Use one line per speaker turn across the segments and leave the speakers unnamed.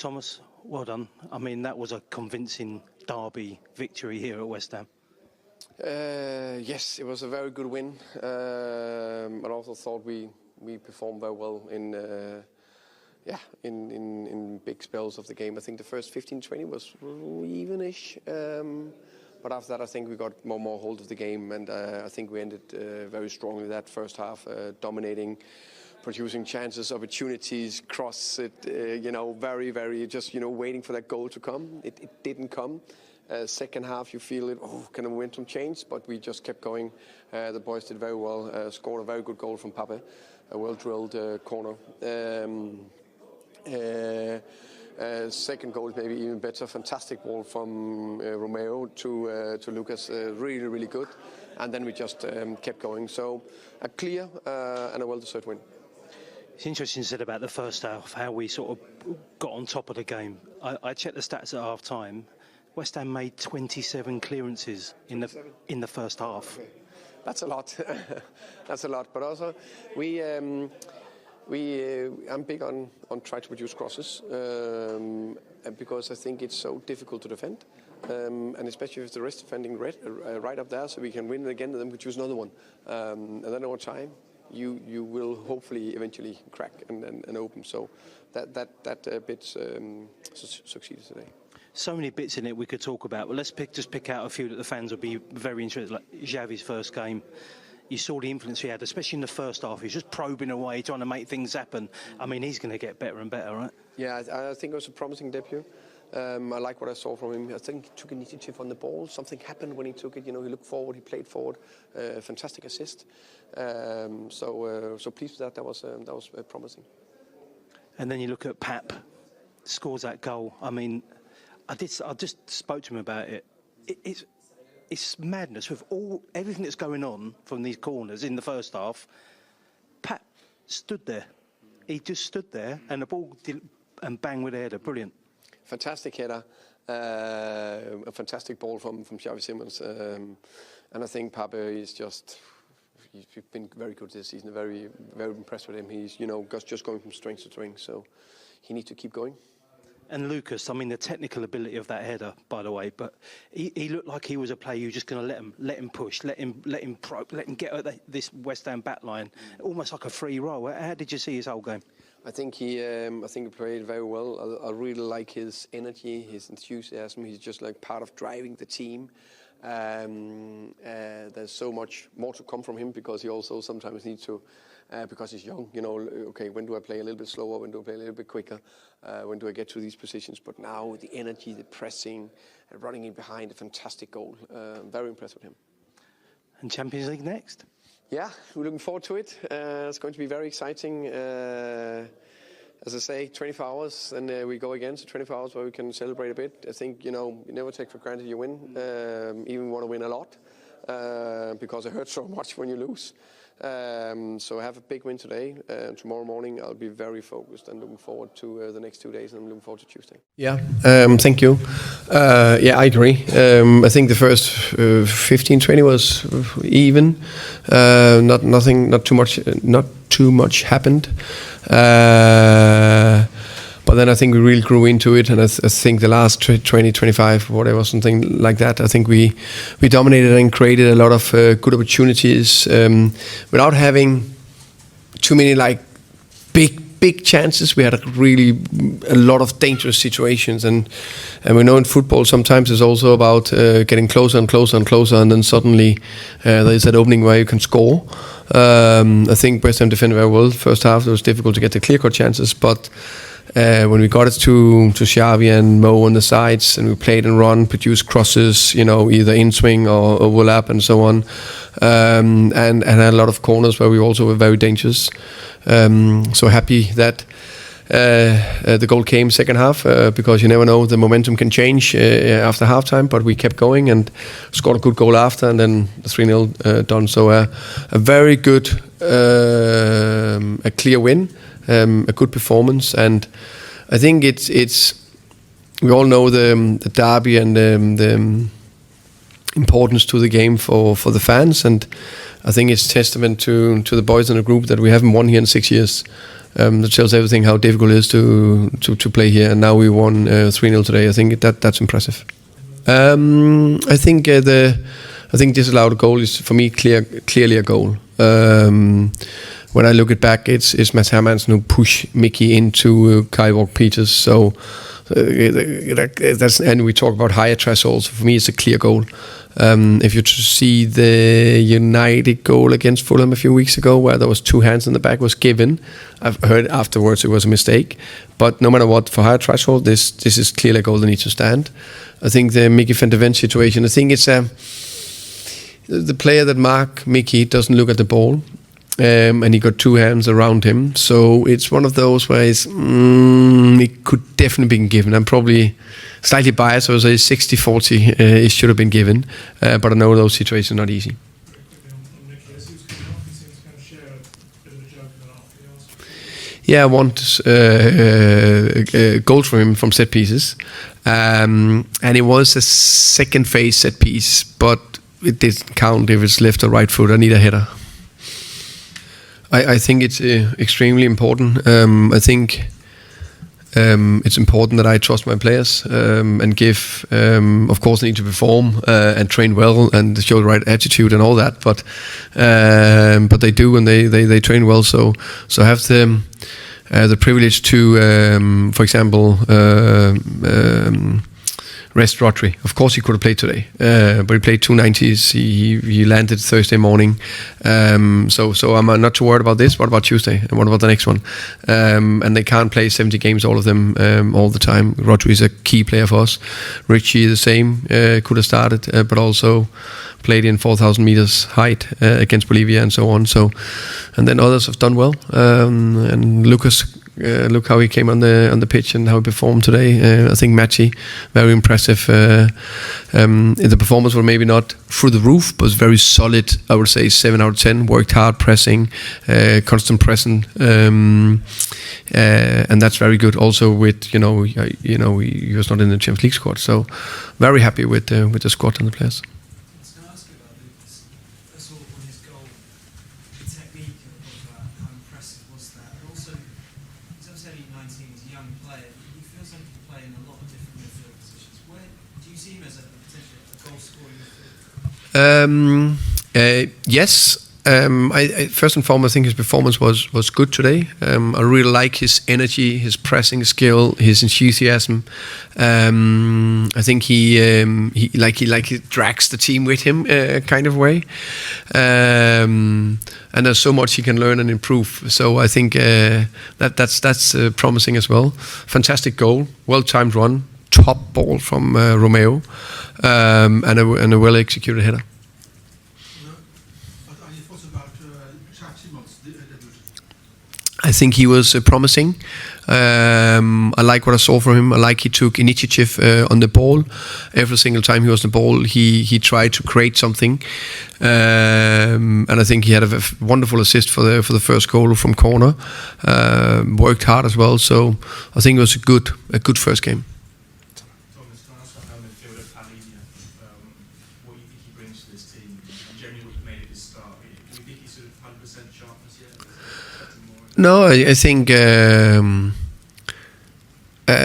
Thomas, well done. I mean, that was a convincing derby victory here at West Ham.
Yes, it was a very good win. I also thought we performed very well in big spells of the game. I think the first 15-20 was evenish. But after that, I think we got more hold of the game, and I think we ended very strongly that first half, dominating, producing chances, opportunities, cross it, very, very just, waiting for that goal to come. It didn't come. Second half, you feel it, can the momentum change? But we just kept going. The boys did very well, scored a very good goal from Pape, a well-drilled corner. Second goal is maybe even better. Fantastic ball from Romeo to Lucas. Really, really good. And then we just kept going. So a clear and a well-deserved win.
It's interesting you said about the first half, how we sort of got on top of the game. I checked the stats at half-time. West Ham made 27 clearances in the first half.
Okay. That's a lot. That's a lot. But also, I'm big on trying to produce crosses because I think it's so difficult to defend, and especially if the rest defending right up there, so we can win it again and then we choose another one, and then over time you will hopefully eventually crack and open. So that bit succeeded today.
So many bits in it we could talk about, but let's pick out a few that the fans will be very interested. Like Xavi's first game. You saw the influence he had, especially in the first half. He was just probing away, trying to make things happen. I mean, he's going to get better and better, right? Yeah,
I think it was a promising debut. I like what I saw from him. I think he took initiative on the ball. Something happened when he took it. He looked forward, he played forward. Fantastic assist. So pleased with that. That was promising.
And then you look at Pap, scores that goal. I mean, I just spoke to him about it. It's madness with everything that's going on from these corners in the first half. Pat stood there. He just stood there, and the ball and bang with the header. Brilliant.
Fantastic header. A fantastic ball from Xavi Simons. And I think Pape is he's been very good this season. Very, very impressed with him. He's, just going from strength to strength. So he needs to keep going.
And Lucas, I mean, the technical ability of that header, by the way, but he looked like he was a player you were just going to let him push, let him get at this West Ham back line, almost like a free roll. How did you see his whole game?
I think he played very well. I really like his energy, his enthusiasm. He's just like part of driving the team. There's so much more to come from him because he also sometimes needs to, because he's young, okay, when do I play a little bit slower? When do I play a little bit quicker? When do I get to these positions? But now the energy, the pressing, running in behind, a fantastic goal. Very impressed with him.
And Champions League next?
Yeah, we're looking forward to it. It's going to be very exciting. As I say, 24 hours, and we go again. So 24 hours where we can celebrate a bit. I think, you never take for granted you win. Even want to win a lot because it hurts so much when you lose. So I have a big win today. Tomorrow morning I'll be very focused and looking forward to the next 2 days, and I'm looking forward to Tuesday.
Yeah, thank you. I agree. I think the first 15-20 was even. Not too much happened. But then I think we really grew into it, and I think the last 20-25, whatever, something like that, I think we dominated and created a lot of good opportunities without having too many big chances. We had a lot of dangerous situations, and we know in football sometimes it's also about getting closer and closer and closer, and then suddenly there is that opening where you can score. I think West Ham defended very well. First half it was difficult to get the clear-cut chances, but when we got it to Xavi and Mo on the sides, and we played and run, produced crosses, either in swing or overlap and so on, and had a lot of corners where we also were very dangerous. So happy that the goal came second half because you never know, the momentum can change after halftime, but we kept going and scored a good goal after, and then the 3-0 done. So a very good, a clear win. A good performance, and I think it's we all know the derby and importance to the game for the fans, and I think it's testament to the boys in the group that we haven't won here in 6 years. That tells everything how difficult it is to play here, and now we won 3-0 today. I think that's impressive. I think disallowed goal is for me clearly a goal. When I look it back, it's Mads Hermansen who pushed Mickey into Kai Walker-Peters. So and we talk about higher thresholds. For me, it's a clear goal. If you see the United goal against Fulham a few weeks ago, where there was 2 hands in the back was given, I've heard afterwards it was a mistake. But no matter what, for higher threshold, this is clearly a goal that needs to stand. I think the Mickey van de Ven situation, I think it's the player that marked Mickey doesn't look at the ball. And he got 2 hands around him, so it's one of those where it could definitely be given. I'm probably slightly biased, so I say 60-40 it should have been given, but I know those situations are not easy. Yeah, I want goals from him from set pieces, and it was a second phase set piece, but it didn't count if it's left or right foot. I need a header. I think it's extremely important. I think it's important that I trust my players and give. Of course, I need to perform and train well and show the right attitude and all that. But they do, and they train well. So have the privilege to, for example, rest Rodri. Of course, he could have played today, but he played 2 90s. He landed Thursday morning. So I'm not too worried about this. What about Tuesday? And what about the next one? And they can't play 70 games, all of them, all the time. Rodri is a key player for us. Richie, the same, could have started, but also played in 4,000 meters height against Bolivia and so on. So, and then others have done well. And Lucas. Look how he came on the pitch and how he performed today. I think Matchy, very impressive. The performance was maybe not through the roof, but was very solid. I would say 7 out of 10. Worked hard, pressing, constant pressing, and that's very good. Also with he was not in the Champions League squad, so very happy with the squad and the players. Yes. I first and foremost, I think his performance was good today. I really like his energy, his pressing skill, his enthusiasm. I think he drags the team with him, kind of way. And there's so much he can learn and improve. So I think that's promising as well. Fantastic goal, well-timed run, top ball from Romeo, and a well-executed header. I think he was promising. I like what I saw from him. I like he took initiative on the ball. Every single time he was on the ball, he tried to create something. And I think he had a wonderful assist for the first goal from corner. Worked hard as well. So I think it was a good first game. No, I think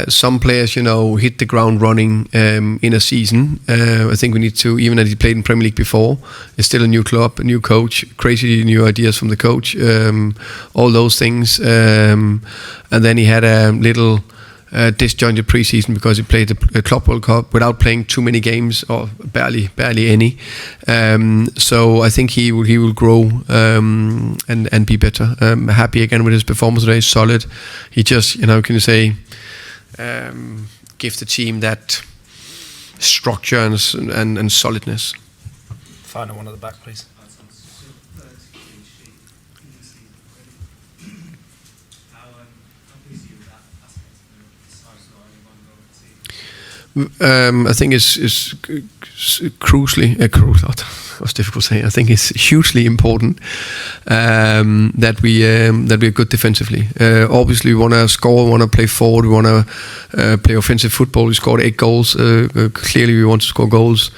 some players, hit the ground running in a season. I think we need to, even as he played in Premier League before, it's still a new club, a new coach, crazy new ideas from the coach, all those things. And then he had a little disjointed preseason because he played the Club World Cup without playing too many games or barely any. So I think he will grow and be better. Happy again with his performance today. Solid. He just can you say give the team that structure and solidness.
Final one at the back, please.
I think it's crucially It's difficult to say. I think it's hugely important that we're good defensively. Obviously, we want to score, we want to play forward, we want to play offensive football. We scored 8 goals. Clearly, we want to score goals.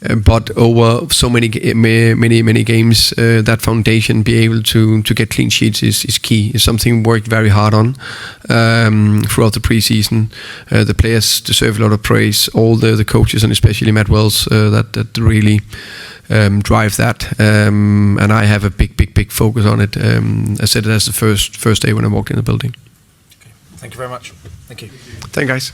But over so many games, that foundation, be able to get clean sheets is key. It's something we worked very hard on throughout the preseason. The players deserve a lot of praise. All the coaches, and especially Matt Wells, that really drive that. And I have a big focus on it. I said it as the first day when I walked in the building.
Okay. Thank you very much. Thank you.
Thank you, guys.